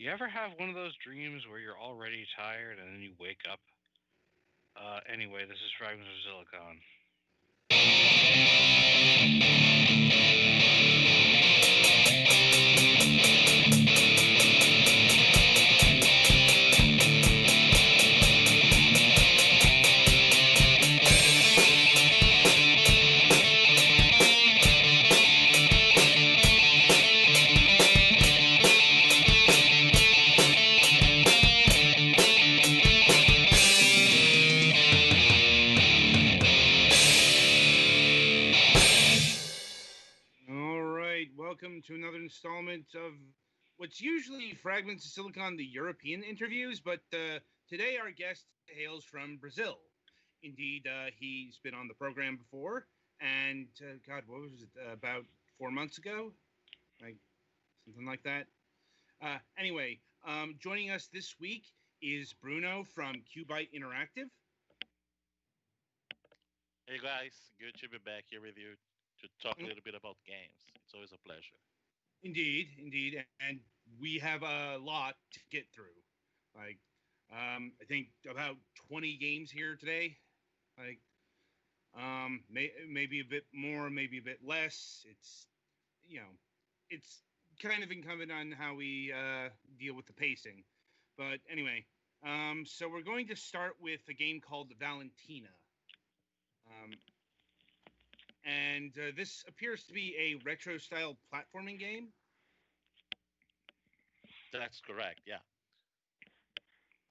You ever have one of those dreams where you're already tired and then you wake up? Anyway, this is Fragments of Silicon. All right, welcome to another installment of what's usually Fragments of Silicon, the European interviews, but today our guest hails from Brazil. Indeed, he's been on the program before, and God, what was it, about 4 months ago? Like, something like that. Anyway, joining us this week is Bruno from QUByte Interactive. Hey guys, good to be back here with you to talk a Mm, little bit about games. It's always a pleasure. indeed, and we have a lot to get through. Like, I think about 20 games here today. Like, maybe a bit more, maybe a bit less. You know, it's kind of incumbent on how we deal with the pacing. But anyway, so we're going to start with a game called Valentina. Um, and this appears to be a retro style platforming game. That's correct, yeah.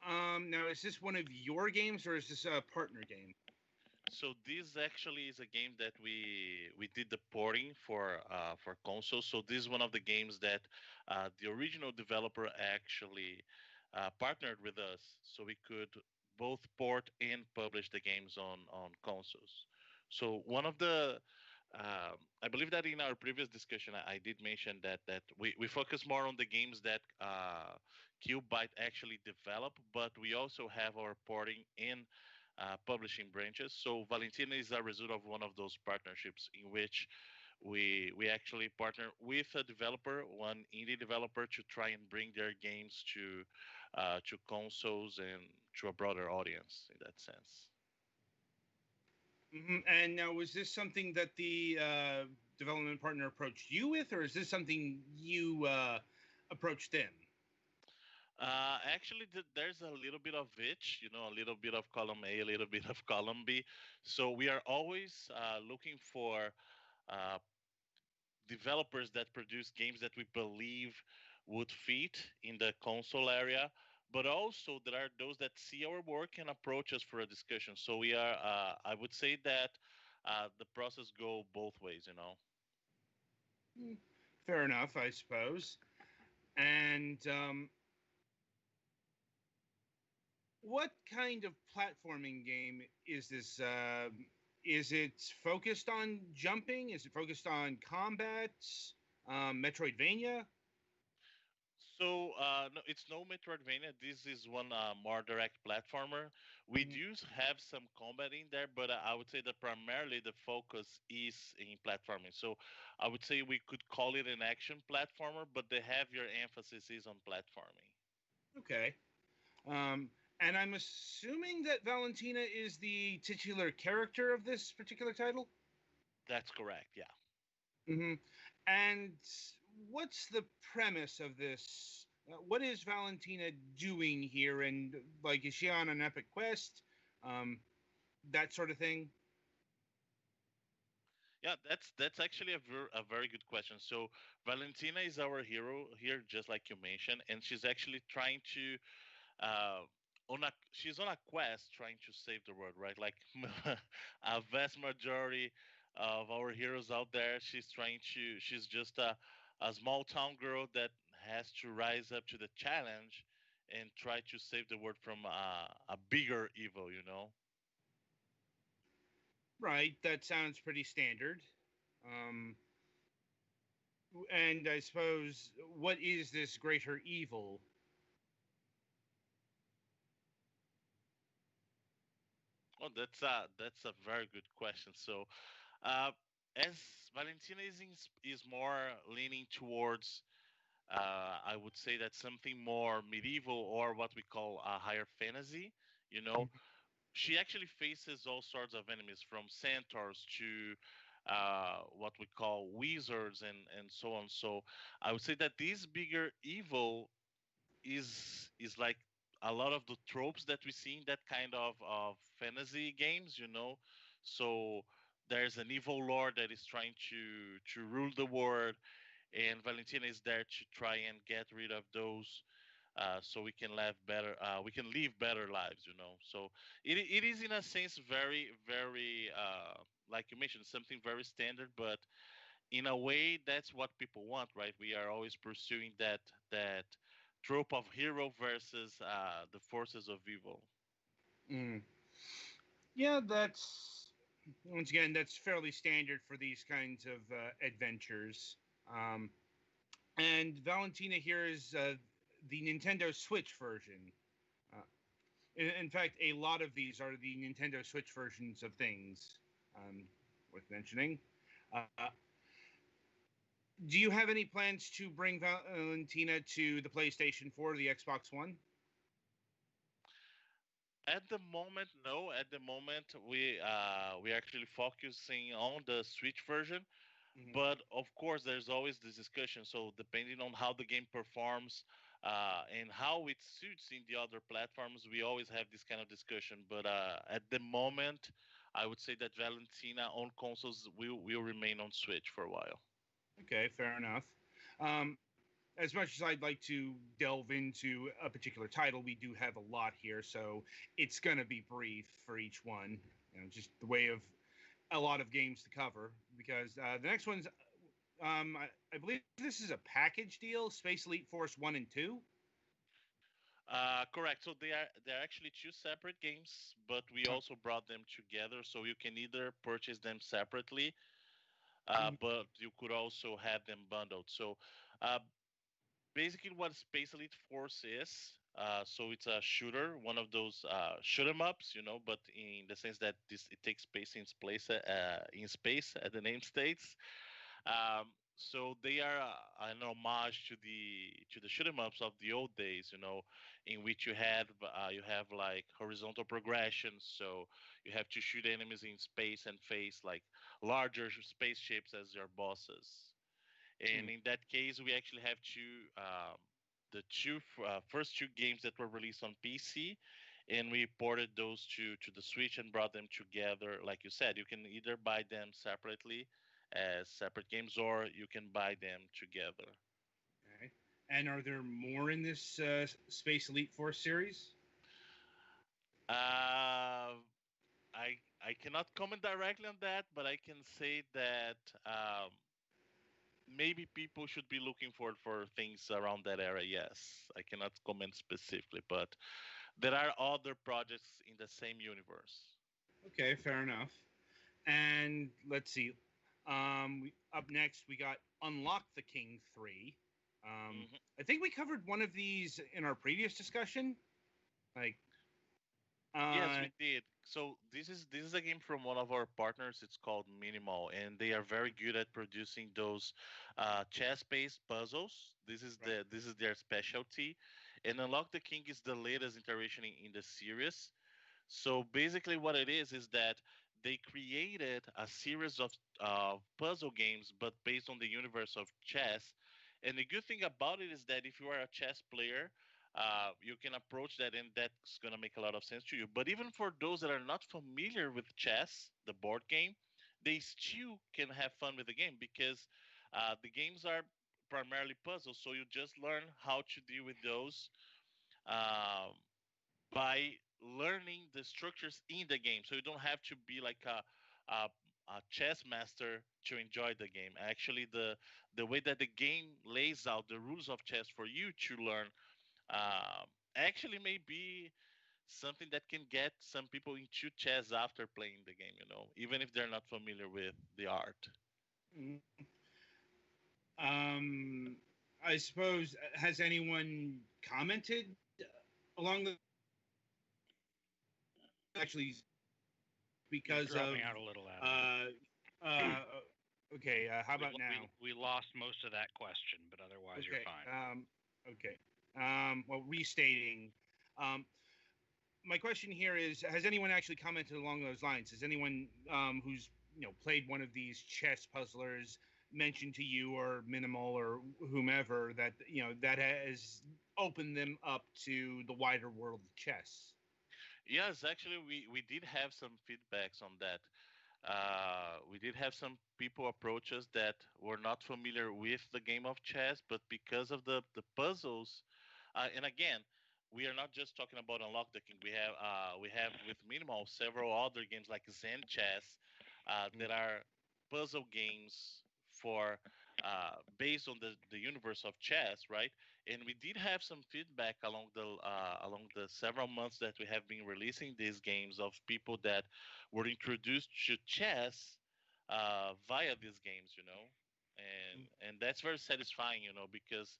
Now, is this one of your games or is this a partner game? So this actually is a game that we did the porting for console. So this is one of the games that the original developer actually partnered with us, so we could both port and publish the games on consoles. So one of the I believe that in our previous discussion, I did mention that we focus more on the games that QUByte actually develop, but we also have our porting and publishing branches. So Valentina is a result of one of those partnerships in which we actually partner with a developer, one indie developer, to try and bring their games to consoles and to a broader audience in that sense. And now, was this something that the development partner approached you with, or is this something you approached them? Actually, there's a little bit of each, a little bit of column A, a little bit of column B. So we are always looking for uh, developers that produce games that we believe would fit in the console area. But also, there are those that see our work and approach us for a discussion. So we are, I would say that the process go both ways. Hmm, fair enough, I suppose. And what kind of platforming game is this? Is it focused on jumping? Is it focused on combat? Metroidvania? So no, it's no Metroidvania. This is one more direct platformer. We Mhm. do have some combat in there, but I would say that primarily the focus is in platforming. So I would say we could call it an action platformer, but the heavier emphasis is on platforming. Okay. Um, and I'm assuming that Valentina is the titular character of this particular title. That's correct. Yeah. hmm And what's the premise of this? What is Valentina doing here? And like, is she on an epic quest? Um, that sort of thing. Yeah, that's actually a very good question. So Valentina is our hero here, just like you mentioned, and she's actually trying to uh, she's on a quest trying to save the world, right? Like a vast majority of our heroes out there, she's just a small town girl that has to rise up to the challenge and try to save the world from a bigger evil. Right. That sounds pretty standard. Um, and I suppose, what is this greater evil? Well, that's a very good question. So, uh, as Valentina is more leaning towards I would say that's something more medieval or what we call higher fantasy. You know, she actually faces all sorts of enemies from centaurs to what we call wizards and so on. So I would say that this bigger evil is like a lot of the tropes that we see in that kind of fantasy games, you know. So there's an evil lord that is trying to rule the world, and Valentina is there to try and get rid of those, so we can live better. We can live better lives, you know. So it is in a sense very very like you mentioned, something very standard, but in a way that's what people want, right? We are always pursuing that trope of hero versus the forces of evil. Mm. Yeah, that's once again that's fairly standard for these kinds of adventures. Um, and Valentina here is the Nintendo Switch version. Uh, in fact, a lot of these are the Nintendo Switch versions of things. Worth mentioning. Uh, do you have any plans to bring Valentina to the PlayStation 4 or the Xbox One? At the moment, no. At the moment, we're actually focusing on the Switch version. Mhm. But of course, there's always this discussion. So depending on how the game performs and how it suits in the other platforms, we always have this kind of discussion. But at the moment, I would say that Valentina on consoles will remain on Switch for a while. Okay, fair enough. As much as I'd like to delve into a particular title, we do have a lot here, so it's going to be brief for each one. Just the way of a lot of games to cover. Because the next one's, I believe this is a package deal: Space Elite Force 1 and 2. Correct. So they're actually two separate games, but we also brought them together. So you can either purchase them separately, but you could also have them bundled. So uh, basically, what Space Elite Force is, so it's a shooter, one of those shoot 'em ups, you know, but in the sense that this it takes place in space, as the name states. So they are an homage to the shoot 'em ups of the old days, you know, in which you have like horizontal progression. So you have to shoot enemies in space and face like larger spaceships as your bosses. And in that case, we actually have the first two games that were released on PC, and we ported those to the Switch and brought them together. Like you said, you can either buy them separately as separate games, or you can buy them together. Okay. And are there more in this Space Elite Force series? Uh, I cannot comment directly on that, but I can say that maybe people should be looking for things around that era. Yes, I cannot comment specifically, but there are other projects in the same universe. Okay, fair enough. And let's see. Up next, we got Unlock the King 3. Hmm. I think we covered one of these in our previous discussion. Like, Yes, uh, we did. So this is a game from one of our partners. It's called Minimal, and they are very good at producing those chess-based puzzles. right. This is their specialty. And Unlock the King is the latest iteration in the series. So basically, what it is that they created a series of puzzle games, but based on the universe of chess. And the good thing about it is that if you are a chess player, you can approach that, and that's going to make a lot of sense to you. But even for those that are not familiar with chess, the board game, they still can have fun with the game because the games are primarily puzzles. So you just learn how to deal with those. Um, by learning the structures in the game. So you don't have to be like a, a chess master to enjoy the game. Actually, the way that the game lays out the rules of chess for you to learn actually may be something that can get some people into chess after playing the game. You know, even if they're not familiar with the art. Mm. Um, I suppose has anyone commented along the actually You're because of dropping out a little, Adam. uh, uh, Okay, how We about now? we lost most of that question, but otherwise you're Okay. fine. Okay. Well, restating. Um, my question here is: has anyone actually commented along those lines? Has anyone who's played one of these chess puzzlers mentioned to you or Minimal or whomever that that has opened them up to the wider world of chess? Yes, actually, we did have some feedbacks on that. We did have some people approach us that were not familiar with the game of chess, but because of the puzzles, and again, we are not just talking about Unlock the King. We have with Minimal several other games like Zen Chess that are puzzle games for based on the universe of chess, right? And we did have some feedback along the several months that we have been releasing these games of people that were introduced to chess via these games, and that's very satisfying, because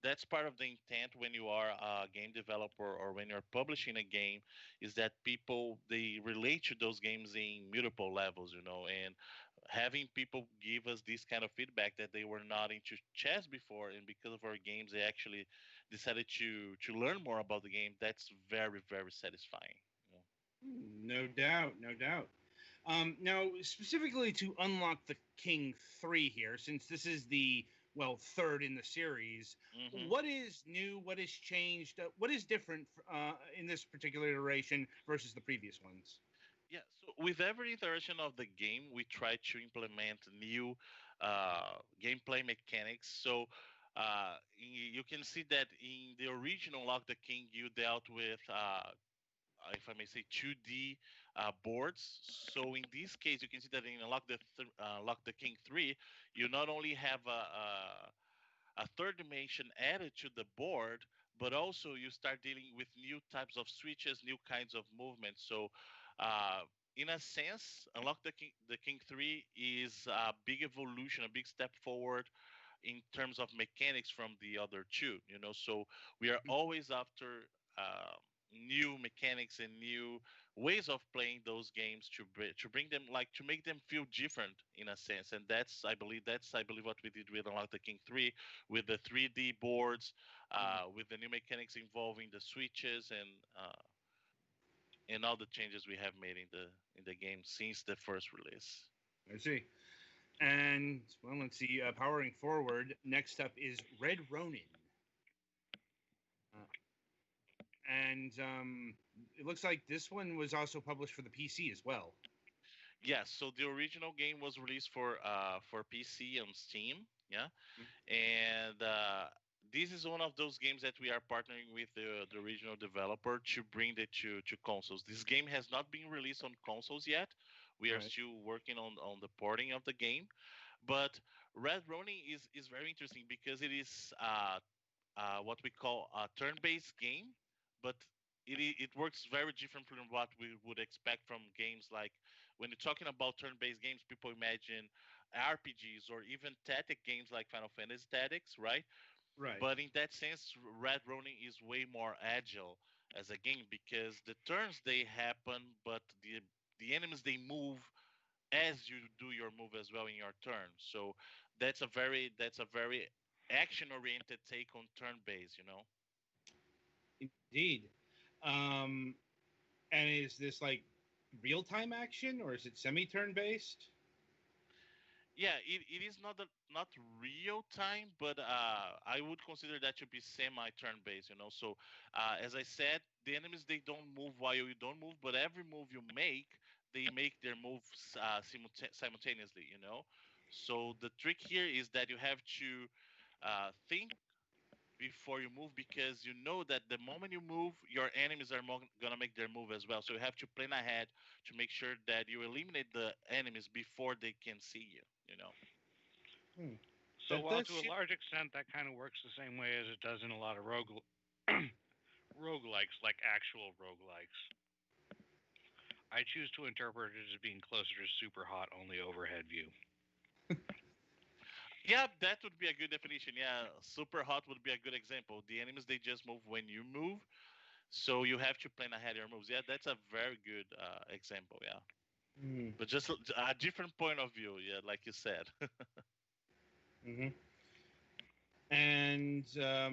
that's part of the intent when you are a game developer or when you're publishing a game is that people they relate to those games in multiple levels, and having people give us this kind of feedback that they were not into chess before and because of our games they actually decided to learn more about the game. That's very very satisfying. No doubt, no doubt. Now, specifically to unlock the King 3 here, since this is the, well, third in the series, Hmm. what is new? What has changed? What is different in this particular iteration versus the previous ones? Yeah, so with every iteration of the game, we try to implement new gameplay mechanics. So you can see that in the original Lock the King, you dealt with, if I may say, 2D boards. So in this case, you can see that in Lock the King 3, you not only have a third dimension added to the board, but also you start dealing with new types of switches, new kinds of movements. So, in a sense, Unlock the King 3 is a big evolution, a big step forward in terms of mechanics from the other two. So we are always after new mechanics and new ways of playing those games to bring them, like, to make them feel different in a sense. And that's I believe what we did with Unlock the King 3 with the 3D boards, with the new mechanics involving the switches and all the changes we have made in the game since the first release. I see. And, well, let's see. Powering forward, next up is Red Ronin. Uh, and it looks like this one was also published for the PC as well. Yes, so the original game was released for PC on Steam, yeah, and this is one of those games that we are partnering with the original developer to bring it to consoles. This game has not been released on consoles yet. We are Right. still working on the porting of the game, but Red Ronin is very interesting because it is what we call a turn-based game, but it works very different from what we would expect from games like when you're talking about turn-based games, people imagine RPGs or even tactic games like Final Fantasy Tactics, right? Right. But in that sense, Red Ronin is way more agile as a game because the turns they happen, but the enemies they move as you do your move as well in your turn. So that's a very action oriented take on turn based. Indeed. Um, and is this like real time action or is it semi turn based? Yeah, it is not real time, but I would consider that to be semi turn based. So as I said, the enemies they don't move while you don't move, but every move you make, they make their moves simultaneously. So the trick here is that you have to think before you move because you know that the moment you move, your enemies are gonna make their move as well. So you have to plan ahead to make sure that you eliminate the enemies before they can see you. Hmm. So That while does to a ship. large extent that kind of works the same way as it does in a lot of roguelikes, like actual roguelikes, I choose to interpret it as being closer to super hot only overhead view. Yeah, that would be a good definition. Yeah, super hot would be a good example. The enemies they just move when you move, so you have to plan ahead your moves. Yeah, that's a very good example. Yeah. Mm. but just a different point of view. Yeah, like you said. Hmm. And let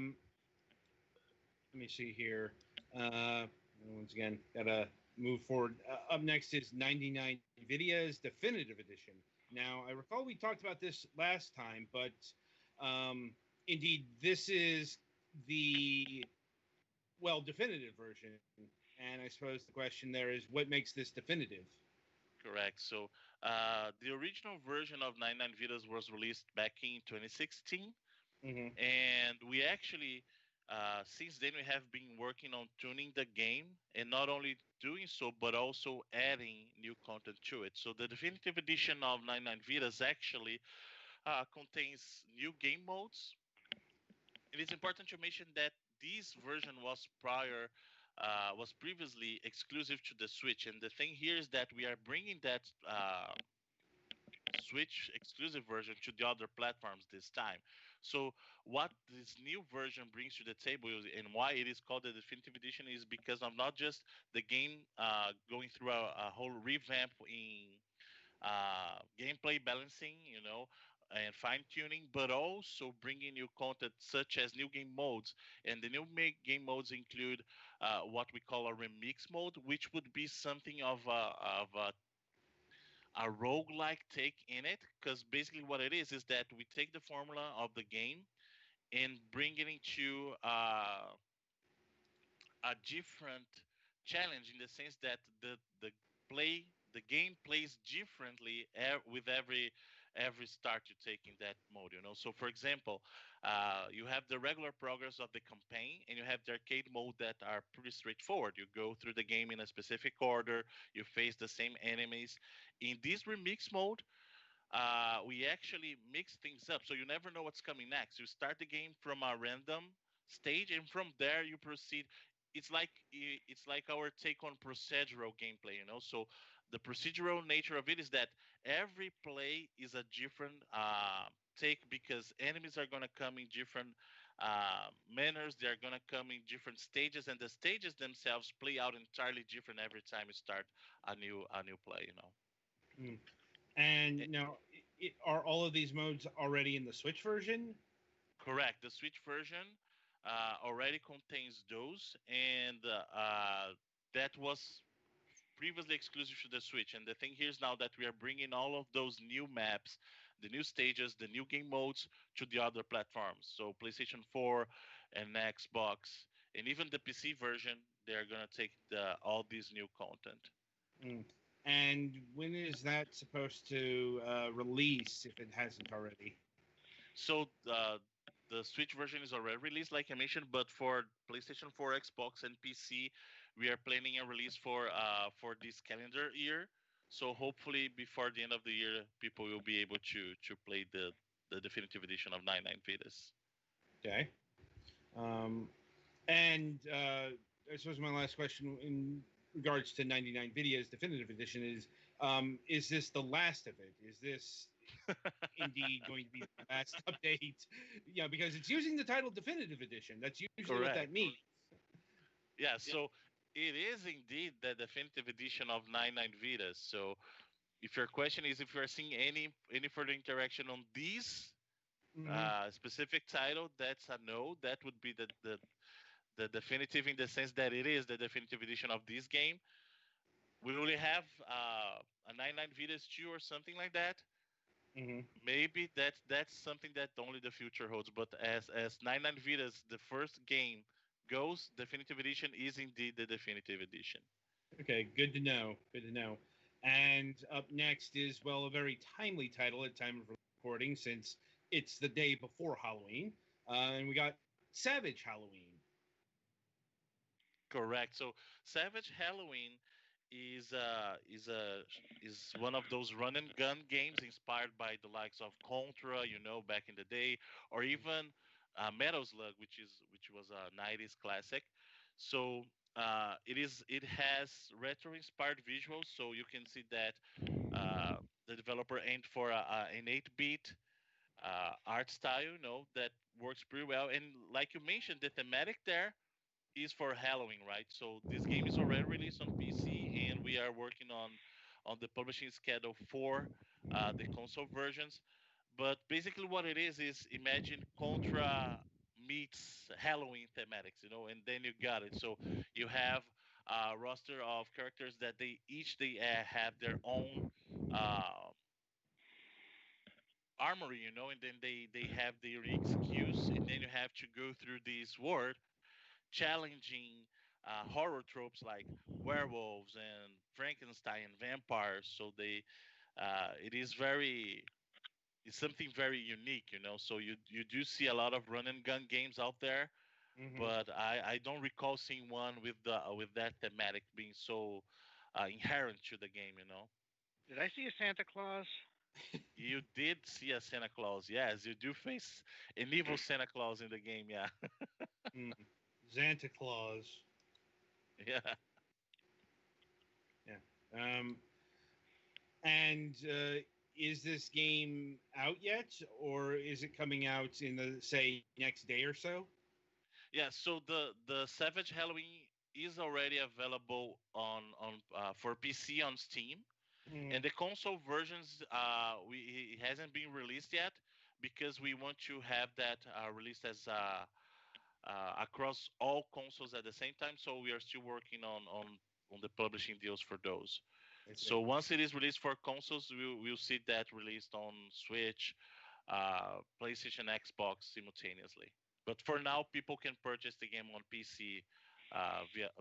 me see here. Uh, Once again, gotta move forward. Up next is 99 Videos Definitive Edition. Now, I recall we talked about this last time, but um, indeed, this is the definitive version. And I suppose the question there is, what makes this definitive? Correct. So the original version of 99 Vidas was released back in 2016, Hmm. and we actually since then we have been working on tuning the game, and not only doing so but also adding new content to it. So the definitive edition of 99 Vidas actually contains new game modes. It is important to mention that this version was previously exclusive to the Switch, and the thing here is that we are bringing that Switch exclusive version to the other platforms this time. So what this new version brings to the table and why it is called the definitive edition is because of not just the game going through a whole revamp in gameplay balancing, and fine tuning, but also bringing new content such as new game modes. And the new game modes include what we call a remix mode, which would be something of a roguelike take in it, because basically what it is that we take the formula of the game and bring it into a different challenge, in the sense that the game plays differently with every start you take in that mode. So for example, you have the regular progress of the campaign, and you have the arcade mode that are pretty straightforward. You go through the game in a specific order, you face the same enemies. In this remix mode, we actually mix things up, so you never know what's coming next. You start the game from a random stage, and from there you proceed. It's like our take on procedural gameplay. So the procedural nature of it is that every play is a different take, because enemies are going to come in different manners. They're going to come in different stages, and the stages themselves play out entirely different every time you start a new play. Mm. And now, are all of these modes already in the Switch version? Correct. The Switch version already contains those, and that was previously exclusive to the Switch. And the thing here is now that we are bringing all of those new maps, the new stages, the new game modes to the other platforms. So PlayStation 4 and Xbox, and even the PC version, they're gonna take all these new content. Mm. And when is that supposed to release, if it hasn't already? So the Switch version is already released, like I mentioned, but for PlayStation 4, Xbox, and PC, we are planning a release for this calendar year. So hopefully, before the end of the year, people will be able to play the definitive edition of 99 Vidas. Okay. Um, and I suppose my last question in regards to 99 Videos Definitive Edition is this the last of it? Is this indeed going to be the last update? Yeah, because it's using the title Definitive Edition. That's usually what that Correct. means. Yeah. So it is indeed the definitive edition of 99 Vidas. So if your question is if you are seeing any further interaction on this Hmm. specific title, that's a no. That would be the definitive, in the sense that it is the definitive edition of this game. Will we have a 99 Vidas 2 or something like that? Hmm. Maybe that's something that only the future holds. But as 99 Vidas, the first game goes, definitive edition is indeed the definitive edition. Okay, good to know. Good to know. And up next is, well, a very timely title at time of recording since it's the day before Halloween. And we got Savage Halloween. Correct. So Savage Halloween is is one of those run and gun games inspired by the likes of Contra, back in the day, or even Metal Slug, which was a '90s classic. So it has retro inspired visuals, so you can see that the developer aimed for an 8-bit art style, that works pretty well. And like you mentioned, the thematic there is for Halloween, right? So this game is already released on PC, and we are working on the publishing schedule for the console versions. But basically, what it is imagine Contra meets Halloween thematics, and then you got it. So you have a roster of characters that they have their own uh, armory, and then they have their unique skills, and then you have to go through this world challenging horror tropes like werewolves and Frankenstein and vampires. So it's something very unique, So you do see a lot of run and gun games out there, Mm-hmm. but I don't recall seeing one with that thematic being so inherent to the game. Did I see a Santa Claus? You did see a Santa Claus, yes. You do face an evil Santa Claus in the game, yeah, Mm. Santa Claus. yeah. Yeah. And is this game out yet, or is it coming out in the say next day or so? Yeah, so the Savage Halloween is already available on for PC on Steam, Mm. and the console versions it hasn't been released yet because we want to have that released as across all consoles at the same time. So we are still working on the publishing deals for those. I So see. once it is released for consoles, we'll see that released on Switch, PlayStation, Xbox simultaneously. But for now, people can purchase the game on PC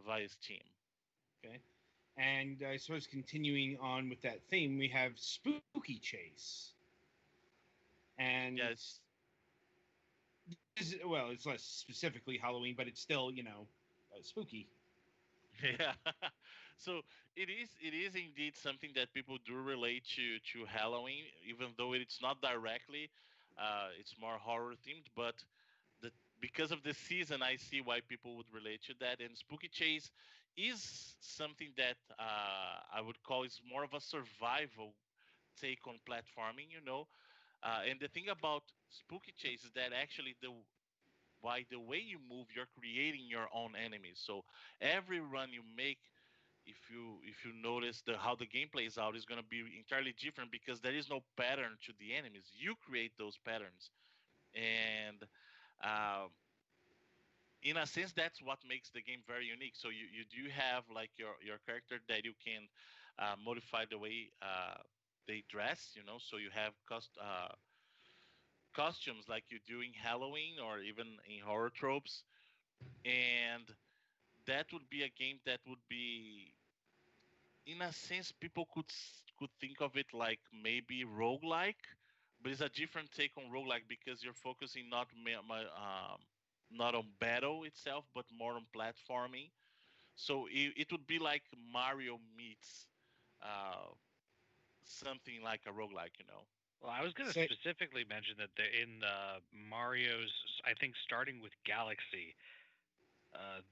via Steam. Okay. And I suppose continuing on with that theme, we have Spooky Chase. And Yes. well, it's less specifically Halloween, but it's still, spooky. Yeah. So it is indeed something that people do relate to Halloween, even though it's not directly. It's more horror themed, but the because of the season, I see why people would relate to that. And Spooky Chase is something that I would call is more of a survival take on platforming. And the thing about Spooky Chase is that actually the way you move, you're creating your own enemies. So every run you make, if you notice how the game plays out, is going to be entirely different because there is no pattern to the enemies. You create those patterns, and um, in a sense, that's what makes the game very unique. So you do have like your character that you can modify the way they dress. So you have costumes like you do in Halloween or even in horror tropes, and that would be a game that would be, in a sense, people could think of it like maybe roguelike, but it's a different take on roguelike because you're focusing not on battle itself, but more on platforming. So it would be like Mario meets uh, something like a roguelike. Well, I was going to Say, specifically mention that in Mario's, I think starting with Galaxy,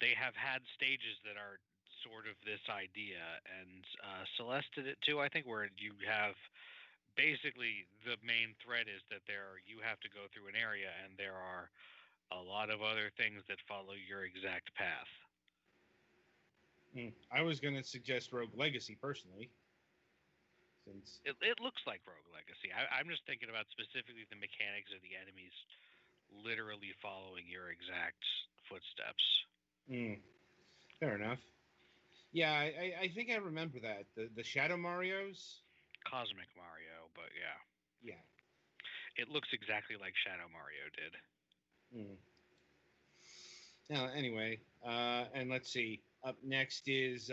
they have had stages that are sort of this idea, and Celeste did it too. I think where you have basically the main thread is that you have to go through an area, and there are a lot of other things that follow your exact path. I was going to suggest Rogue Legacy personally, since It looks like Rogue Legacy. I'm just thinking about specifically the mechanics of the enemies literally following your exact footsteps. mm, fair enough. Yeah, I think I remember that the Shadow Mario's. Cosmic Mario, but yeah, Yeah. it looks exactly like Shadow Mario did. Mm. Now, anyway, and let's see. Up next is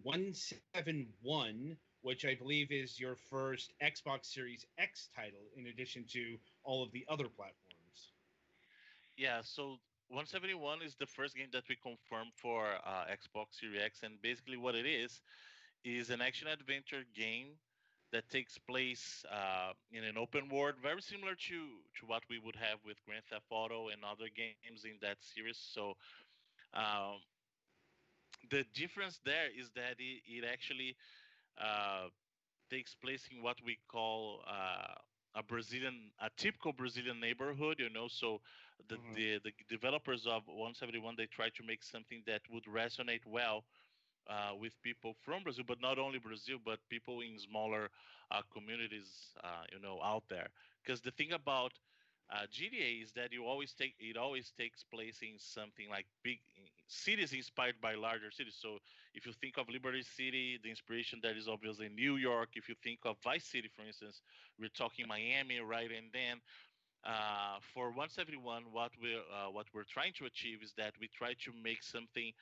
171, which I believe is your first Xbox Series X title, in addition to all of the other platforms. Yeah, so 171 is the first game that we confirmed for Xbox Series X, and basically what it is an action adventure game that takes place in an open world, very similar to what we would have with Grand Theft Auto and other games in that series. So um, the difference there is that it actually uh, takes place in what we call a typical Brazilian neighborhood. So the, Uh-huh. the the developers of 171, they try to make something that would resonate well with people from Brazil, but not only Brazil, but people in smaller communities, out there. Because the thing about GTA is that it always takes place in something like big cities inspired by larger cities. So if you think of Liberty City, the inspiration that is obviously New York. If you think of Vice City, for instance, we're talking Miami, right? And then for 171, what we're trying to achieve is that we try to make something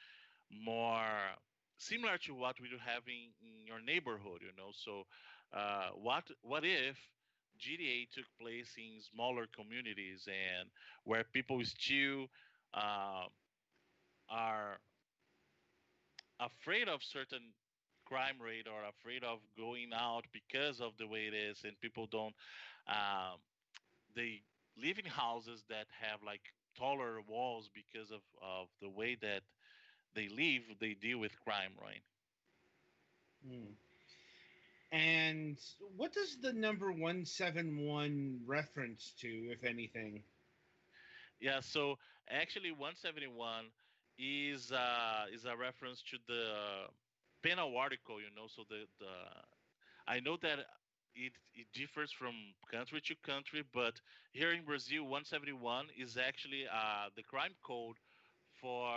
more similar to what we do having in your neighborhood. So what if GTA took place in smaller communities and where people still uh, are afraid of certain crime rate or afraid of going out because of the way it is, and people don't um, they live in houses that have like taller walls because of the way that they deal with crime, right? Hmm. And what does the number 171 reference to, if anything? Yeah, so actually 171 is a reference to the penal article, so the I know that it differs from country to country, but here in Brazil 171 is actually the crime code for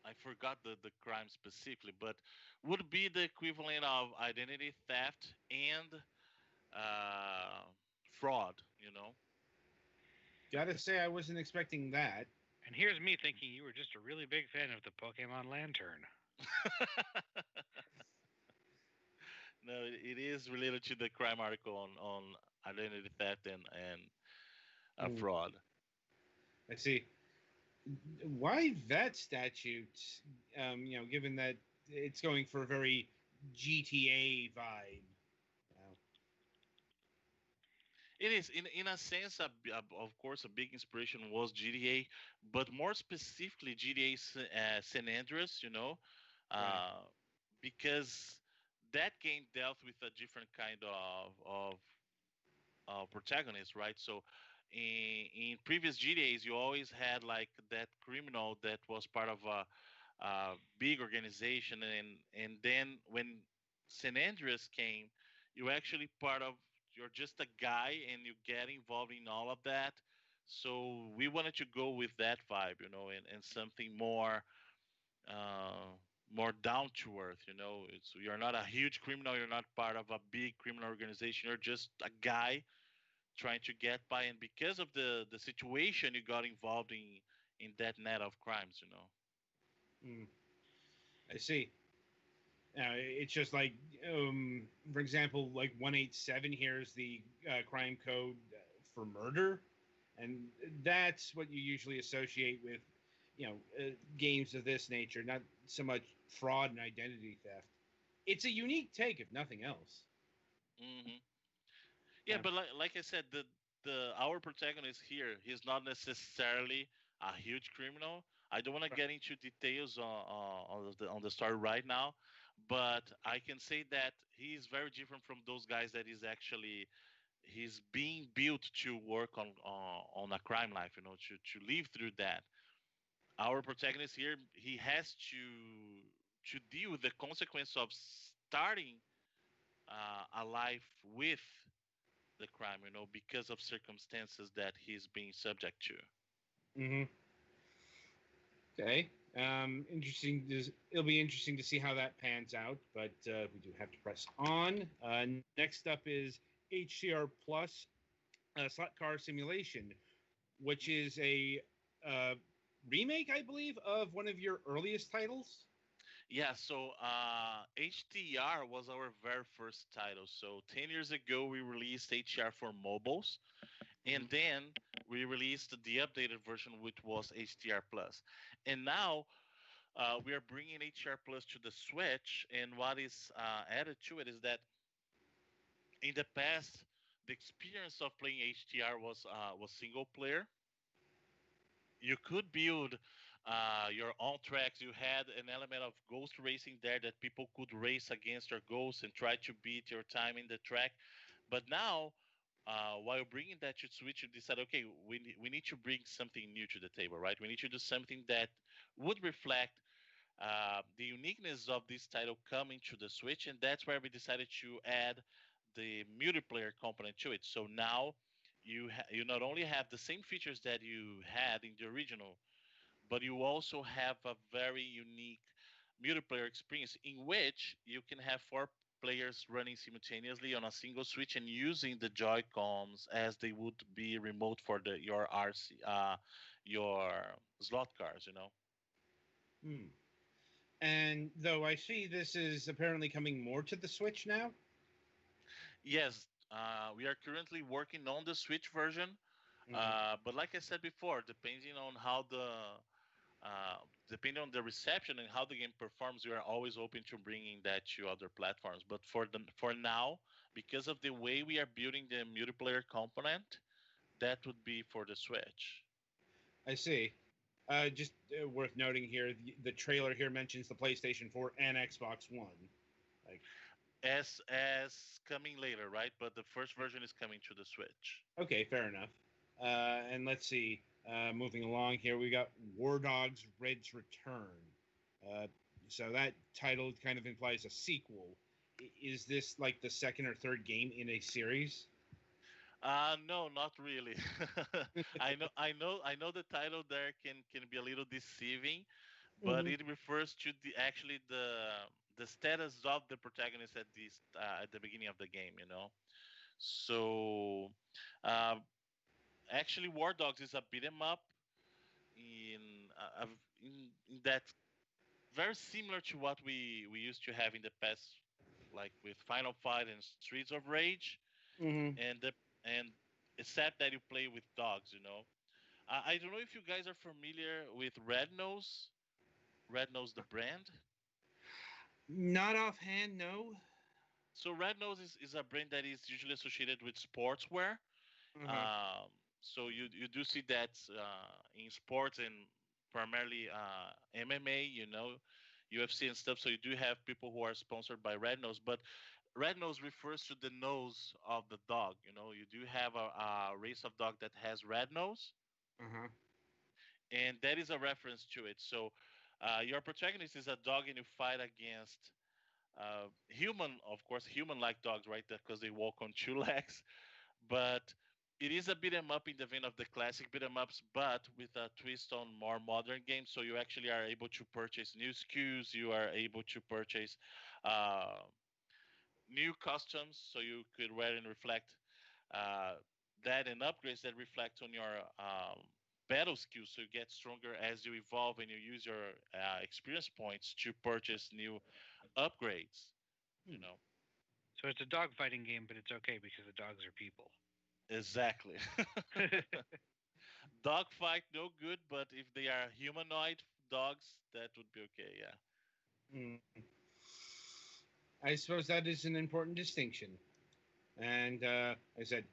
I forgot the crime specifically, but would be the equivalent of identity theft and uh, fraud, Gotta say, I wasn't expecting that. And here's me thinking you were just a really big fan of the Pokemon Lantern. No, it is related to the crime article on identity theft and Hmm. fraud. I see. Why that statute? Given that it's going for a very GTA vibe. Wow. It is in a sense, of course, a big inspiration was GTA, but more specifically GTA San Andreas, Right. uh, because that game dealt with a different kind of protagonist, right? So in previous GTA's, you always had like that criminal that was part of a big organization, and then when San Andreas came, you actually part of you're just a guy and you get involved in all of that. So we wanted to go with that vibe, and something uh, more down to earth. It's you're not a huge criminal, you're not part of a big criminal organization. You're just a guy trying to get by, and because of the situation, you got involved in that net of crimes. Hmm. I see. It's just like, for example, like 187 here is the crime code for murder, and that's what you usually associate with, games of this nature. Not so much fraud and identity theft. It's a unique take, if nothing else. Hmm. Yeah, but like I said, the our protagonist here, he's not necessarily a huge criminal. I don't want to get into details on the story right now, but I can say that he's very different from those guys that is actually he's being built to work on a crime life, to live through that. Our protagonist here, he has to deal with the consequence of starting a life with the crime, because of circumstances that he's being subject to. Hmm. Okay. Interesting. It'll be interesting to see how that pans out, but we do have to press on. Next up is HCR Plus Slot Car Simulation, which is a uh, remake, I believe, of one of your earliest titles. Yeah, so HDR was our very first title. So 10 years ago, we released HDR for mobiles, and Mhm. then we released the updated version, which was HDR Plus. And now we are bringing HDR Plus to the Switch. And what is added to it is that in the past, the experience of playing HDR was single player. You could build your own tracks. You had an element of ghost racing there that people could race against your ghosts and try to beat your time in the track. But now while bringing that to Switch, you decided, okay, we need to bring something new to the table, right? We need to do something that would reflect the uniqueness of this title coming to the Switch, and that's where we decided to add the multiplayer component to it. So now you not only have the same features that you had in the original, but you also have a very unique multiplayer experience in which you can have four players running simultaneously on a single switch and using the Joy Cons as they would be remote for your RC, your slot cars. Hmm. And though I see this is apparently coming more to the Switch now. Yes, we are currently working on the Switch version, Hmm. but like I said before, uh, depending on the reception and how the game performs, we are always open to bringing that to other platforms. But for now, because of the way we are building the multiplayer component, that would be for the Switch. I see. Just worth noting here, the trailer here mentions the PlayStation 4 and Xbox One. Like, As coming later, right? But the first version is coming to the Switch. okay, fair enough. And let's see. Moving along here, we got War Dogs: Red's Return. Uh, so that title kind of implies a sequel. Is this like the second or third game in a series? No, not really. I know the title there can be a little deceiving, but Mm-hmm. it refers to the status of the protagonist at the beginning of the game. So, uh, actually, War Dogs is a beat 'em up in that very similar to what we used to have in the past, like with Final Fight and Streets of Rage, Mm-hmm. and except that you play with dogs. I don't know if you guys are familiar with Red Nose the brand. Not offhand, no. So Red Nose is a brand that is usually associated with sportswear. Uh-huh. Um, so you do see that in sports and primarily MMA, UFC and stuff. So you do have people who are sponsored by Red Nose, but Red Nose refers to the nose of the dog. You do have a race of dog that has red nose, Uh-huh. and that is a reference to it. So your protagonist is a dog, and you fight against human, of course, human-like dogs, right? Because they walk on two legs. But it is a beat 'em up in the vein of the classic beat 'em ups, but with a twist on more modern games. So you actually are able to purchase new SKUs. You are able to purchase uh, new customs, so you could wear and reflect uh, that, and upgrades that reflect on your battle skills. So you get stronger as you evolve, and you use your experience points to purchase new upgrades. You Hmm. know So it's a dog fighting game, but it's okay because the dogs are people. exactly. Dog fight no good, but if they are humanoid dogs, that would be okay. Yeah. Hmm. I suppose that is an important distinction. And I said,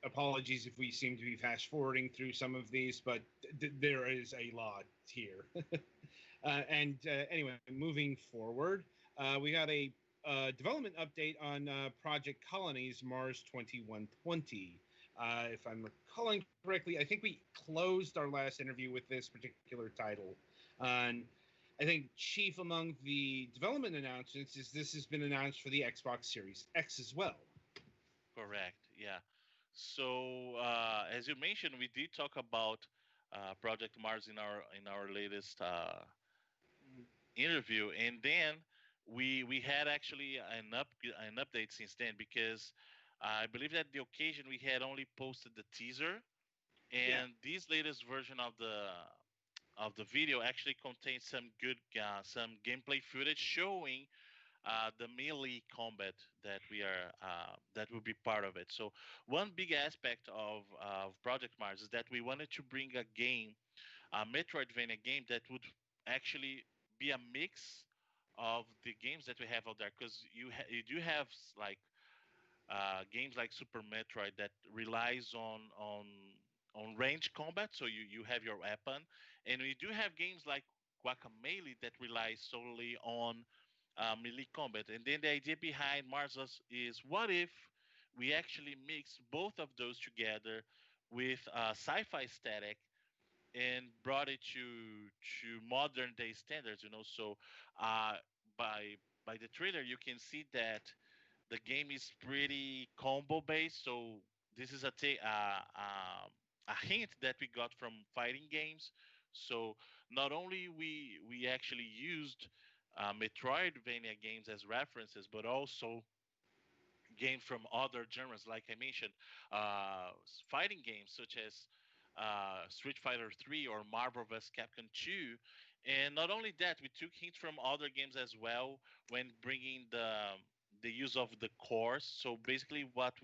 apologies if we seem to be fast forwarding through some of these, but there is a lot here. And anyway, moving forward, we got a development update on Project Colony's Mars 2120. If I'm recalling correctly, I think we closed our last interview with this particular title. And I think chief among the development announcements is this has been announced for the Xbox Series X as well. Correct. Yeah. So as you mentioned, we did talk about Project Mars in our latest interview, and then we had actually an update since then, because I believe that the occasion we had only posted the teaser, Yeah. and this latest version of the video actually contains some gameplay footage showing the melee combat that will be part of it. So one big aspect of Project Mars is that we wanted to bring a Metroidvania game that would actually be a mix of the games that we have out there, because you do have like games like Super Metroid that relies on range combat, so you have your weapon, and we do have games like Guacamelee that relies solely on melee combat. And then the idea behind Mars is, what if we actually mixed both of those together with sci-fi aesthetic and brought it to modern day standards. So uh, by by the trailer, you can see that the game is pretty combo based. So this is a hint that we got from fighting games. So not only we actually used Metroidvania games as references, but also games from other genres, like I mentioned, fighting games such as Street Fighter 3 or Marvel vs. Capcom 2. And not only that, we took hints from other games as well when bringing the use of the cores. So basically, what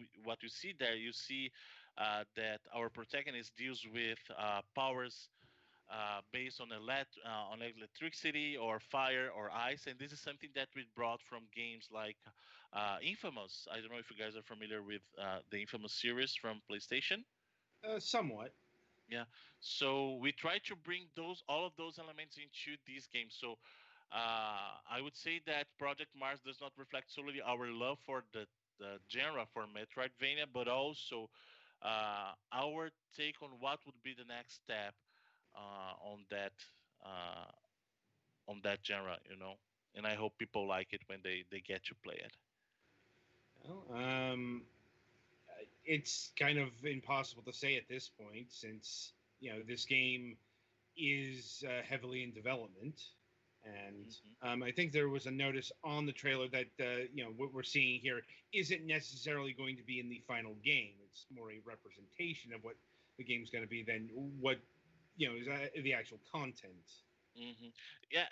you see there, you see that our protagonist deals with powers based on electricity or fire or ice, and this is something that we brought from games like Infamous. I don't know if you guys are familiar with the Infamous series from PlayStation. Somewhat. Yeah, so we try to bring those all of those elements into these games. So I would say that Project Mars does not reflect solely our love for the genre for Metroidvania, but also our take on what would be the next step uh, on that uh, on that genre. And I hope people like it when they get to play it. Well, it's kind of impossible to say at this point since this game is heavily in development, and Hmm. I think there was a notice on the trailer that what we're seeing here isn't necessarily going to be in the final game. It's more a representation of what the game's going to be than what is the actual content. Hmm. Yeah,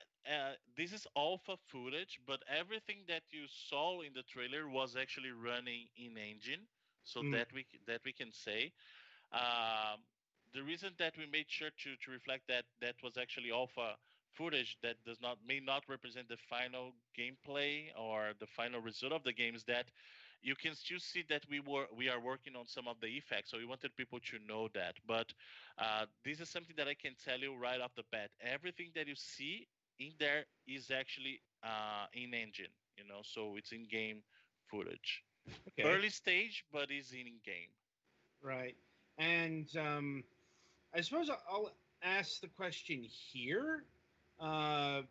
this is alpha footage, but everything that you saw in the trailer was actually running in engine, so Mm, that we can say. Um, the reason that we made sure to reflect that was actually alpha footage that does not may not represent the final gameplay or the final result of the game is that you can still see that we are working on some of the effects. So we wanted people to know that. But this is something that I can tell you right off the bat. Everything that you see in there is actually in engine. So it's in game footage. okay, Early stage, but is in game. right. And I suppose I'll ask the question here. Uh,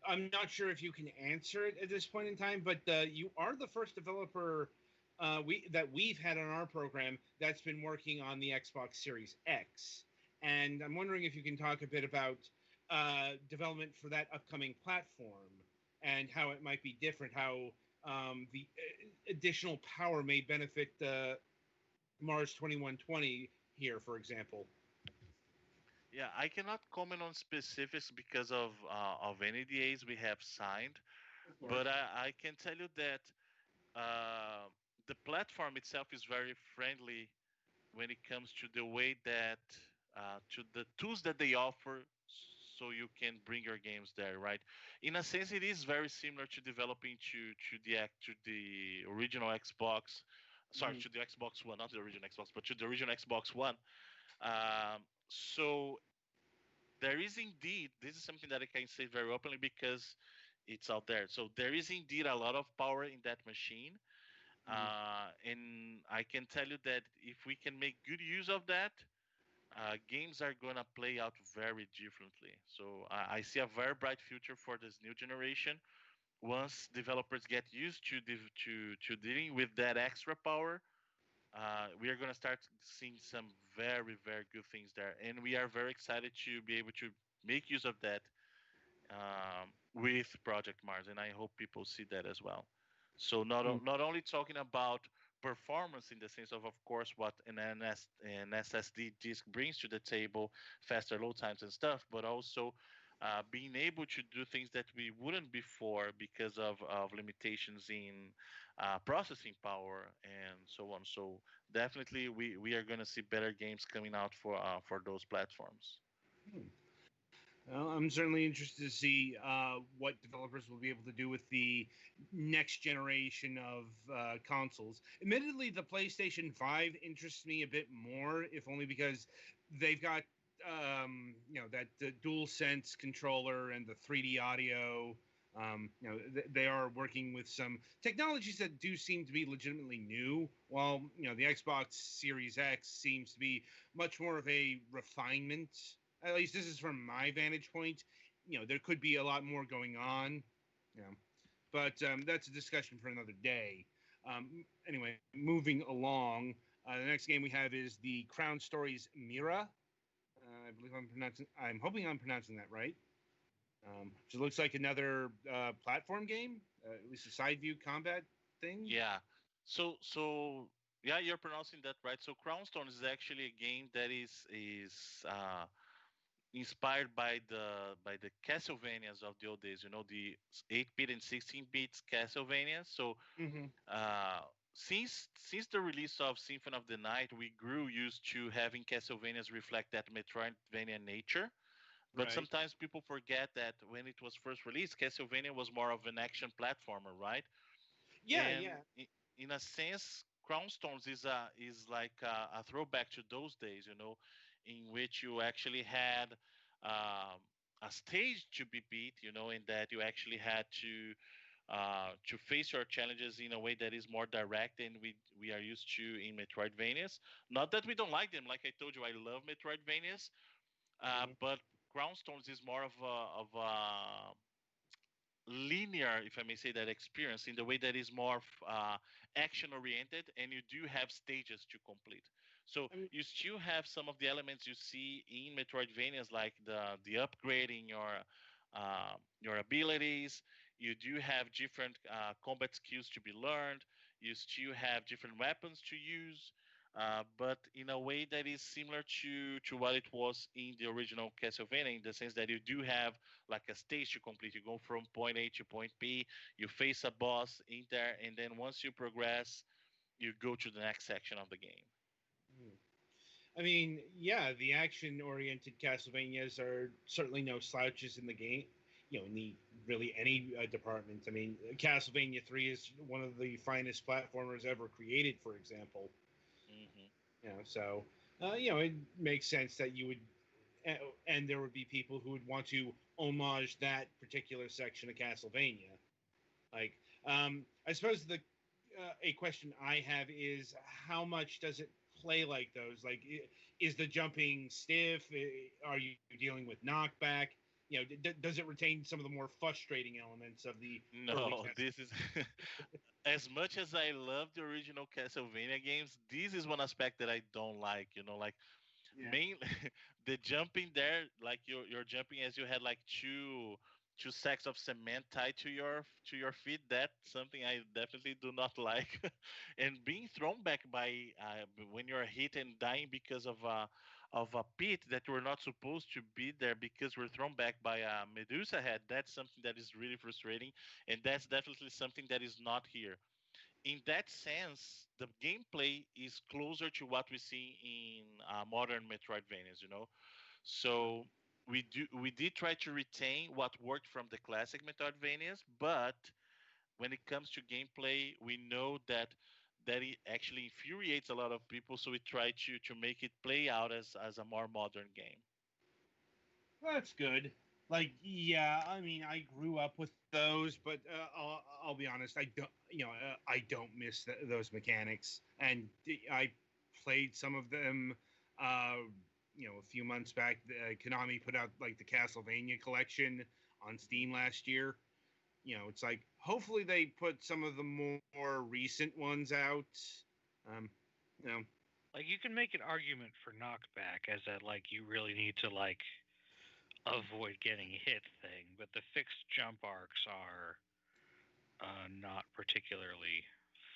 I'm not sure if you can answer it at this point in time, but you are the first developer we've had on our program that's been working on the Xbox Series X, and I'm wondering if you can talk a bit about development for that upcoming platform and how it might be different, how the additional power may benefit Mars 2120 here, for example. Yeah, I cannot comment on specifics because of NDAs we have signed, Of but course. I can tell you that uh, the platform itself is very friendly when it comes to the way that to the tools that they offer, so you can bring your games there, right? In a sense, it is very similar to developing to the original Xbox. Sorry, Mhm. to the Xbox One, not the original Xbox, but to the original Xbox One. So there is indeed, this is something that I can say very openly because it's out there. So there is indeed a lot of power in that machine. Mhm. And I can tell you that if we can make good use of that, games are gonna play out very differently. So I see a very bright future for this new generation. Once developers get used to dealing with that extra power, we are going to start seeing some very, very good things there. And we are very excited to be able to make use of that with Project Mars. And I hope people see that as well. So Mhm. not only talking about performance in the sense of course, what an SSD disk brings to the table, faster load times and stuff, but also being able to do things that we wouldn't before because of limitations in processing power and so on. So definitely, we are going to see better games coming out for those platforms. Hmm. Well, I'm certainly interested to see what developers will be able to do with the next generation of consoles. Admittedly, the PlayStation 5 interests me a bit more, if only because they've got that the dual sense controller and the 3D audio. They are working with some technologies that do seem to be legitimately new, while the Xbox Series X seems to be much more of a refinement. At least this is from my vantage point. There could be a lot more going on. But that's a discussion for another day. Anyway, moving along, the next game we have is the Crown Stories Mira. I believe I'm hoping I'm pronouncing that right. So it looks like another platform game, at least a side view combat thing. Yeah. So yeah, you're pronouncing that right. So Crownstone is actually a game that is inspired by the Castlevanias of the old days. The 8-bit and 16-bit Castlevania. So Mm-hmm. uh, since the release of Symphony of the Night, we grew used to having Castlevanias reflect that Metroidvania nature. But Right. sometimes people forget that when it was first released, Castlevania was more of an action platformer, right? Yeah, And yeah. in a sense, Crownstones is like a throwback to those days, in which you actually had um, a stage to be beat, and that you actually had to face your challenges in a way that is more direct than we are used to in Metroidvanias. Not that we don't like them. Like I told you, I love Metroidvanias, Mm-hmm. but Crownstones is more of a linear, if I may say that, experience in the way that is more action oriented, and you do have stages to complete. So I mean, you still have some of the elements you see in Metroidvanias, like the upgrading your abilities. You do have different combat skills to be learned. You still have different weapons to use. But in a way that is similar to what it was in the original Castlevania, in the sense that you do have like a stage to complete. You go from point A to point B, you face a boss in there, and then once you progress, you go to the next section of the game. yeah, the action-oriented Castlevanias are certainly no slouches in the game. In the really any department. I mean, Castlevania 3 is one of the finest platformers ever created, for example. Hmm. So it makes sense that you would, and there would be people who would want to homage that particular section of Castlevania. Like, I suppose a question I have is how much does it play like those? Like, is the jumping stiff? Are you dealing with knockback? Does it retain some of the more frustrating elements of the early No, Castlevania? this is as much as I love the original Castlevania games, this is one aspect that I don't like. Like Yeah. main the jumping there, like you're jumping as you had like two sacks of cement tied to your feet. That's something I definitely do not like. And being thrown back by when you're hit and dying because of a pit that we're not supposed to be there, because we're thrown back by a Medusa head, that's something that is really frustrating, and that's definitely something that is not here. In that sense, the gameplay is closer to what we see in modern Metroidvanias. So we did try to retain what worked from the classic Metroidvanias, but when it comes to gameplay, we know that it actually infuriates a lot of people. So we try to make it play out as a more modern game. That's good. Like, yeah, I mean, I grew up with those, but I'll be honest, I don't miss those mechanics, and I played some of them. Uh, a few months back, Konami put out like the Castlevania collection on Steam last year. It's like hopefully they put some of the more recent ones out. Um, you know, Like you can make an argument for knockback as that like you really need to like avoid getting hit thing, but the fixed jump arcs are not particularly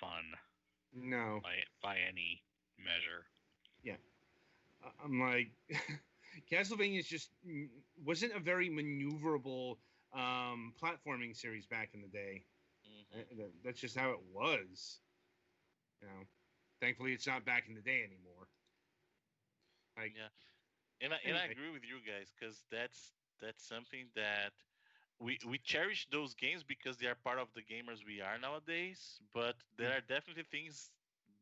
fun no, by any measure. yeah. I'm like, Castlevania is just wasn't a very maneuverable platforming series back in the day. Hmm. That's just how it was. You know, thankfully it's not back in the day anymore. Like Yeah, and I anyway, agree with you guys, because that's something that we cherish those games because they are part of the gamers we are nowadays. But there are definitely things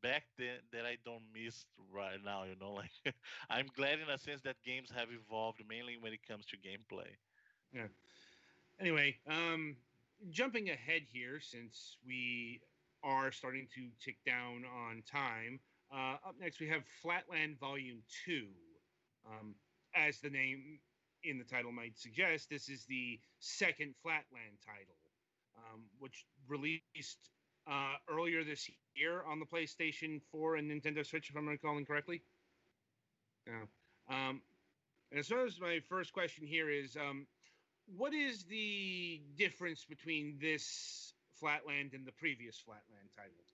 back then that I don't miss right now. Like I'm glad in a sense that games have evolved mainly when it comes to gameplay. yeah. Anyway, jumping ahead here, since we are starting to tick down on time, up next we have Flatland Volume 2. Um, as the name in the title might suggest, this is the second Flatland title, which released earlier this year on the PlayStation 4 and Nintendo Switch, if I'm recalling correctly. Yeah. Um, and as far as my first question here is, what is the difference between this Flatland and the previous Flatland title?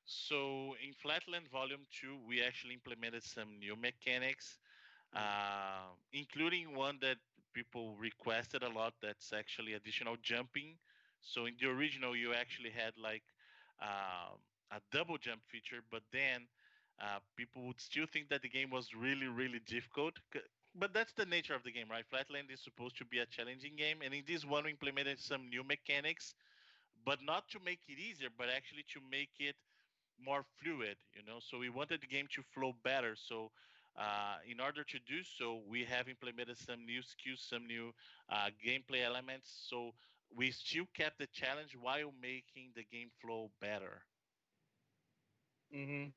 So in Flatland Volume 2, we actually implemented some new mechanics, including one that people requested a lot. That's actually additional jumping. So in the original, you actually had like a double jump feature, but then people would still think that the game was really, really difficult. But that's the nature of the game, right? Flatland is supposed to be a challenging game, and in this one, we implemented some new mechanics, but not to make it easier, but actually to make it more fluid, so we wanted the game to flow better. So in order to do so, we have implemented some new skills, some new gameplay elements, so we still kept the challenge while making the game flow better. Mm-hmm.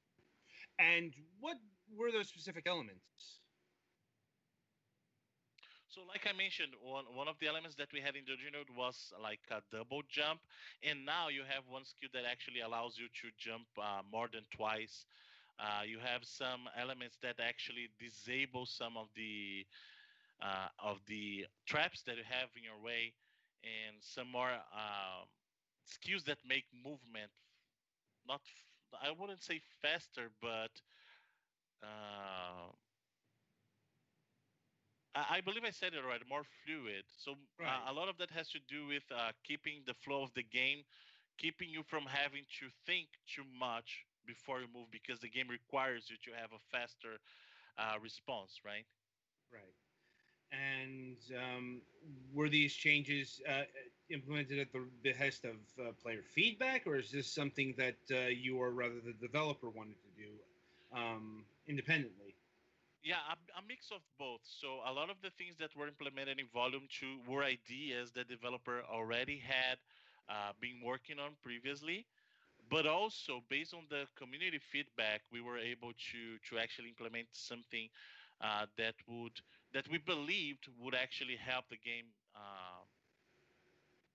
And what were those specific elements? So like I mentioned, one of the elements that we had in the original was like a double jump, and now you have one skill that actually allows you to jump more than twice. You have some elements that actually disable some of the traps that you have in your way, and some more skills that make movement not I wouldn't say faster, but uh, I believe I said it right, more fluid. So Right. a lot of that has to do with keeping the flow of the game, keeping you from having to think too much before you move, because the game requires you to have a faster response, right? Right. And were these changes implemented at the behest of player feedback, or is this something that you or rather the developer wanted to do independently? Yeah, a mix of both. So a lot of the things that were implemented in Volume 2 were ideas that developer already had been working on previously, but also based on the community feedback, we were able to actually implement something that we believed would actually help the game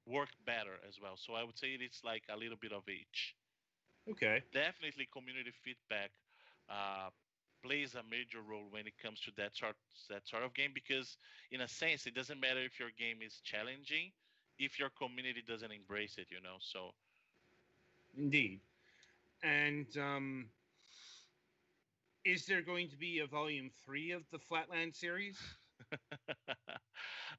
work better as well. So I would say it's like a little bit of each. Okay. Definitely community feedback uh, plays a major role when it comes to that sort of game, because in a sense it doesn't matter if your game is challenging if your community doesn't embrace it, so Indeed. And is there going to be a volume 3 of the Flatland series?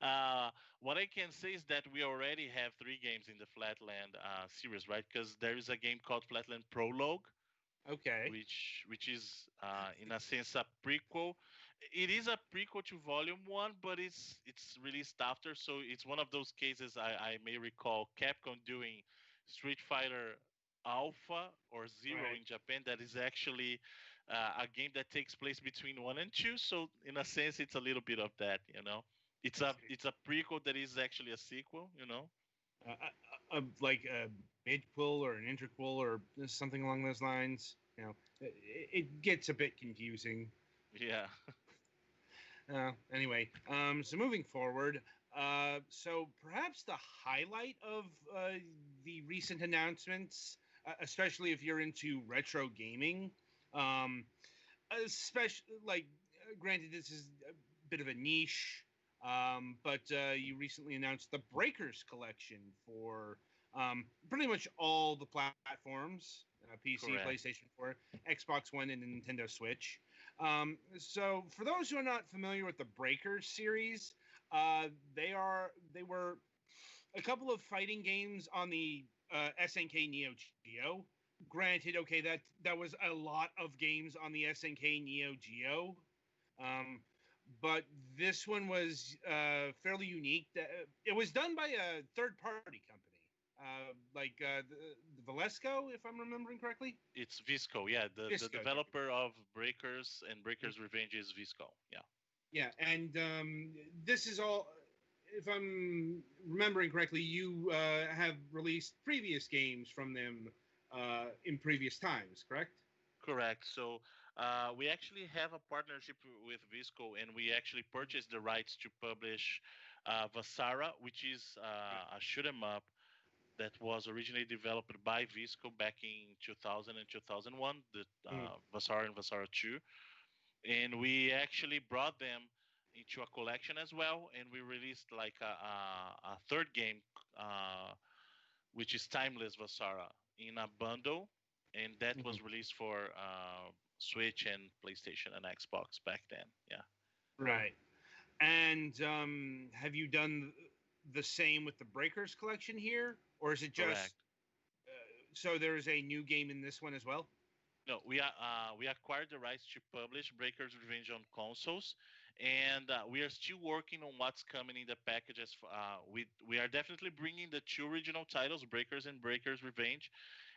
uh, what I can say is that we already have 3 games in the Flatland series, right? Because there is a game called Flatland Prologue, Okay. which is in a sense a prequel. It is a prequel to Volume One, but it's released after, so it's one of those cases I may recall Capcom doing Street Fighter Alpha or Zero Right. in Japan. That is actually a game that takes place between 1 and 2. So in a sense, it's a little bit of that. It's I a see. it's a prequel that is actually a sequel. Like a midquel or an interquel or something along those lines. It gets a bit confusing. Yeah. Anyway, so moving forward, so perhaps the highlight of the recent announcements, especially if you're into retro gaming, um, especially like, granted, this is a bit of a niche, but you recently announced the Breakers collection for pretty much all the platforms: PC, Correct. PlayStation 4, Xbox One, and Nintendo Switch. So, for those who are not familiar with the Breakers series, they were a couple of fighting games on the SNK Neo Geo. Granted, okay, that was a lot of games on the SNK Neo Geo, um, but this one was fairly unique. It was done by a third-party company, like the Valesco, if I'm remembering correctly. It's Visco, yeah. The Visco, there we developer of Breakers and go. Breakers Revenge is Visco, yeah. Yeah, and this is all. if I'm remembering correctly, you have released previous games from them in previous times, correct? Correct. So we actually have a partnership with Visco, and we actually purchased the rights to publish Vasara, which is a shoot 'em up that was originally developed by Visco back in 2000 and 2001, the Mm. Vasara and Vasara 2. And we actually brought them into a collection as well, and we released like a third game, uh, which is Timeless Vasara, in a bundle, and that Mhm. was released for Switch and PlayStation and Xbox back then. Yeah, Right. And have you done the same with the Breakers collection here, or is it just correct. so there is a new game in this one as well? No, we acquired the rights to publish Breakers Revenge on consoles, and we are still working on what's coming in the packages. We are definitely bringing the two original titles, Breakers and Breakers Revenge,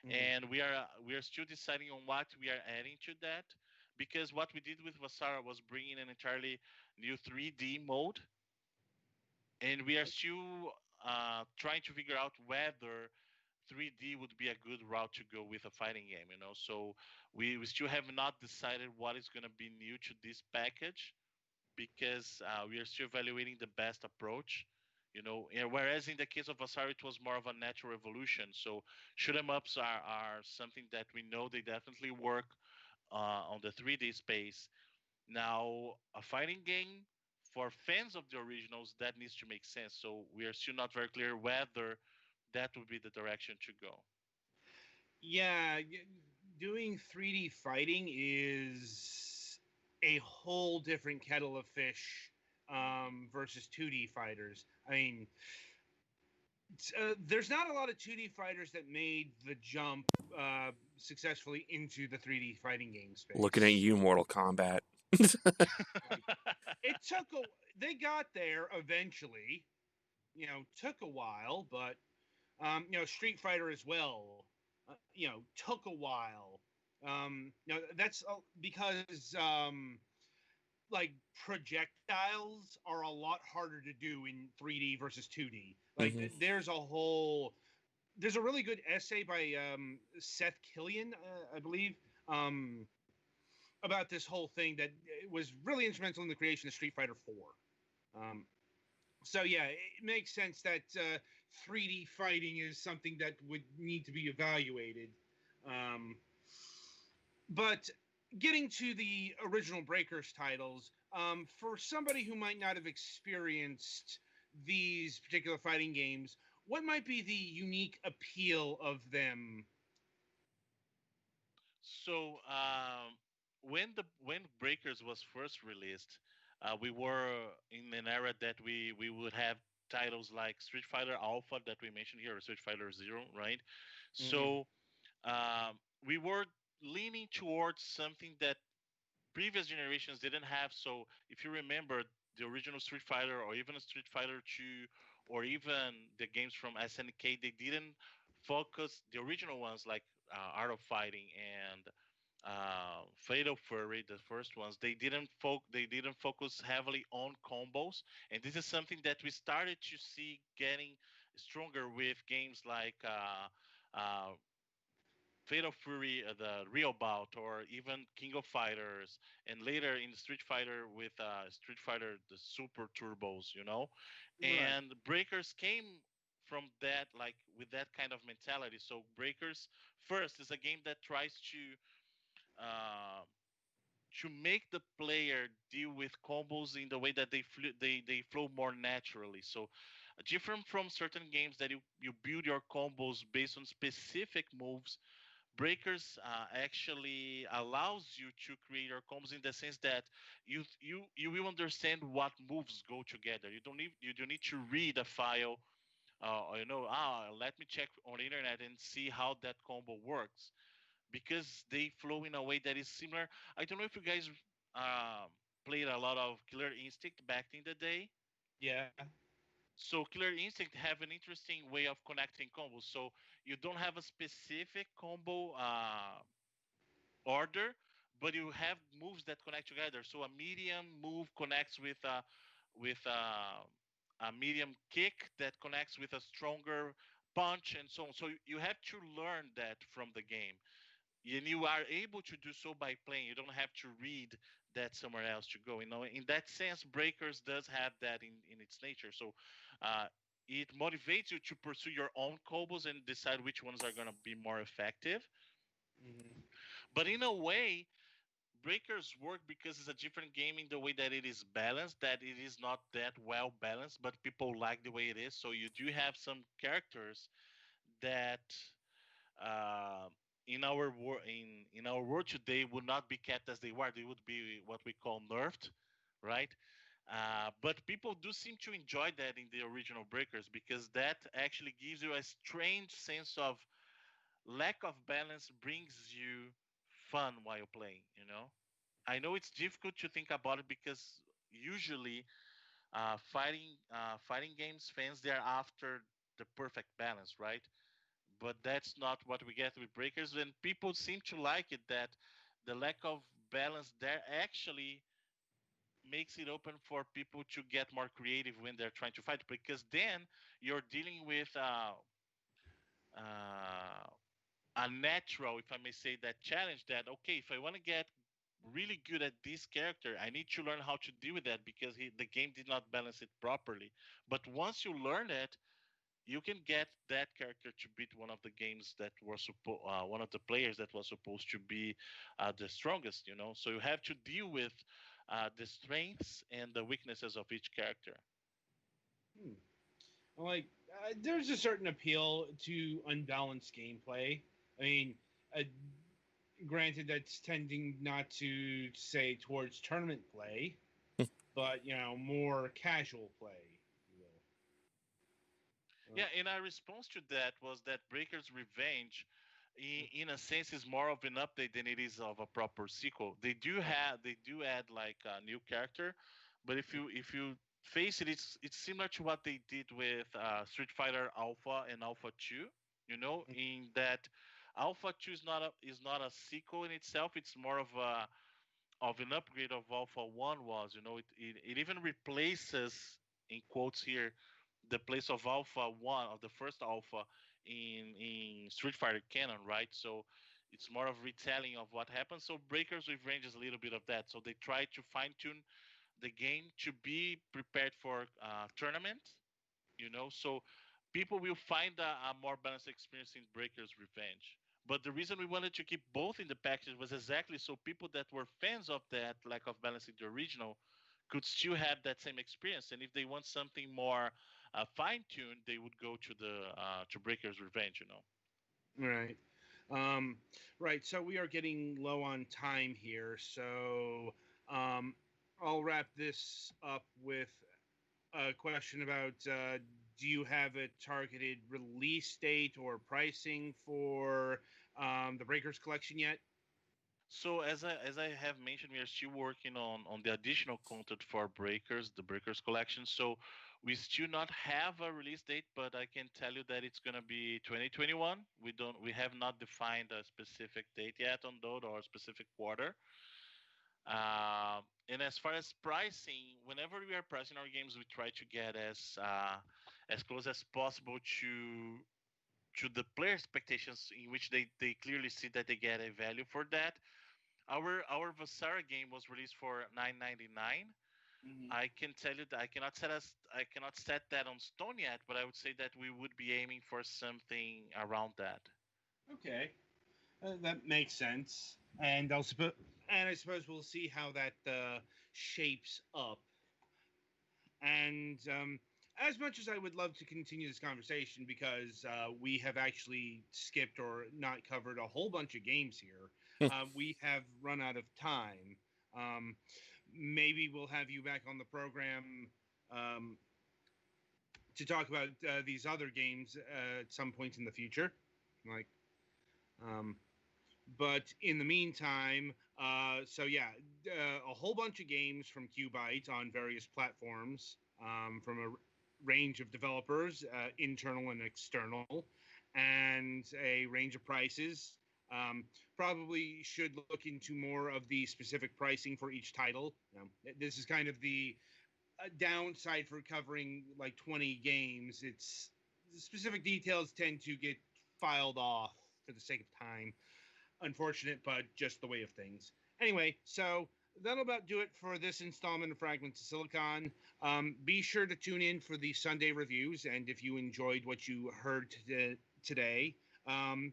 Mhm. and we are still deciding on what we are adding to that, because what we did with Vasara was bringing an entirely new 3D mode, and we are still trying to figure out whether 3D would be a good route to go with a fighting game, So we still have not decided what is going to be new to this package, because we are still evaluating the best approach. And whereas in the case of Vasari, it was more of a natural evolution. So shoot 'em ups are something that we know they definitely work on the 3D space. Now, a fighting game for fans of the originals, that needs to make sense. So we are still not very clear whether that would be the direction to go. Yeah, doing 3D fighting is a whole different kettle of fish Hmm. versus 2D fighters. I mean, there's not a lot of 2D fighters that made the jump successfully into the 3D fighting game Looking at space. you, Mortal Kombat. Like, it took a, they got there eventually. Took a while, but Street Fighter as well. Took a while. That's because like projectiles are a lot harder to do in 3D versus 2D. Like Hmm. there's a really good essay by Seth Killian, I believe, um, about this whole thing that was really instrumental in the creation of Street Fighter 4. Um, so yeah, it makes sense that 3D fighting is something that would need to be evaluated. Um, but getting to the original Breakers titles, for somebody who might not have experienced these particular fighting games, what might be the unique appeal of them? So when Breakers was first released, we were in an era that we would have titles like Street Fighter Alpha that we mentioned here, or Street Fighter Zero, right? Mm-hmm. So we were leaning towards something that previous generations didn't have. So if you remember the original Street Fighter, or even Street Fighter 2, or even the games from SNK, they didn't focus, the original ones like Art of Fighting and Fatal Fury, the first ones, they didn't focus heavily on combos, and this is something that we started to see getting stronger with games like Fatal Fury, the Real Bout, or even King of Fighters, and later in Street Fighter with Street Fighter the Super Turbos. Right. And Breakers came from that, like with that kind of mentality. So Breakers first is a game that tries uh, to make the player deal with combos in the way that they flow more naturally. So different from certain games that you build your combos based on specific moves. Breakers actually allows you to create your combos in the sense that you will understand what moves go together. You don't need to read a file. Let me check on the internet and see how that combo works, because they flow in a way that is similar. I don't know if you guys um, played a lot of Killer Instinct back in the day. Yeah. So Killer Instinct have an interesting way of connecting combos. So you don't have a specific combo order, but you have moves that connect together. So a medium move connects with a medium kick that connects with a stronger punch and so on. So you have to learn that from the game. And you are able to do so by playing. You don't have to read that somewhere else to go. In that sense, Breakers does have that in its nature. So uh, it motivates you to pursue your own combos and decide which ones are going to be more effective. Mm-hmm. But in a way, Breakers work because it's a different game in the way that it is balanced, that it is not that well balanced, but people like the way it is. So you do have some characters that uh, in our world today would not be kept as they were. They would be what we call nerfed, right? But people do seem to enjoy that in the original Breakers because that actually gives you a strange sense of lack of balance brings you fun while playing. I know it's difficult to think about it because usually fighting games fans they're after the perfect balance, right? But that's not what we get with Breakers, and people seem to like it that the lack of balance there actually makes it open for people to get more creative when they're trying to fight because then you're dealing with uh, a natural, if I may say, that challenge that okay, if I want to get really good at this character, I need to learn how to deal with that because the game did not balance it properly. But once you learn it, you can get that character to beat one of the games that were one of the players that was supposed to be the strongest. So you have to deal with the strengths and the weaknesses of each character. Hmm. Like, there's a certain appeal to unbalanced gameplay. I mean, uh, granted, that's tending not to say towards tournament play, but more casual play. If you will. Yeah, and our response to that was that Breaker's Revenge, in a sense, is more of an update than it is of a proper sequel. They do add like a new character, but if you face it, it's similar to what they did with Street Fighter Alpha and Alpha Two. In that Alpha Two is not a sequel in itself. It's more of an upgrade of Alpha One was. It even replaces in quotes here the place of Alpha One of the first Alpha in Street Fighter canon, right? So it's more of retelling of what happened. So Breakers Revenge is a little bit of that. So they try to fine tune the game to be prepared for tournament. So people will find a more balanced experience in Breakers Revenge. But the reason we wanted to keep both in the package was exactly so people that were fans of that lack of balance in the original could still have that same experience. And if they want something more fine-tuned, they would go to Breaker's Revenge. Right. Um, right. So we are getting low on time here. So um, I'll wrap this up with a question about do you have a targeted release date or pricing for the Breakers collection yet? So as I have mentioned, we are still working on the additional content for Breakers, the Breakers collection. So we still not have a release date, but I can tell you that it's gonna be 2021. We have not defined a specific date yet on that or a specific quarter. And as far as pricing, whenever we are pricing our games, we try to get as close as possible to the player expectations, in which they clearly see that they get a value for that. Our Vasara game was released for 9.99. Mm-hmm. I can tell you that I cannot set that on stone yet, but I would say that we would be aiming for something around that. Okay, that makes sense. And I suppose we'll see how that shapes up. And as much as I would love to continue this conversation, because we have actually skipped or not covered a whole bunch of games here, we have run out of time. Um, Maybe we'll have you back on the program um, to talk about these other games at some point in the future. Like, um, but in the meantime, so yeah, a whole bunch of games from QUByte on various platforms from a range of developers, internal and external, and a range of prices. Um, Probably should look into more of the specific pricing for each title. This is kind of the a downside for covering like 20 games. It's specific details tend to get filed off for the sake of time. Unfortunate, but just the way of things. Anyway, so that'll about do it for this installment of Fragments of Silicon. Be sure to tune in for the Sunday reviews, and if you enjoyed what you heard today,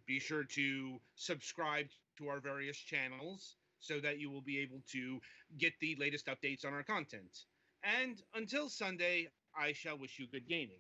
be sure to subscribe to our various channels so that you will be able to get the latest updates on our content. And until Sunday, I shall wish you good gaming.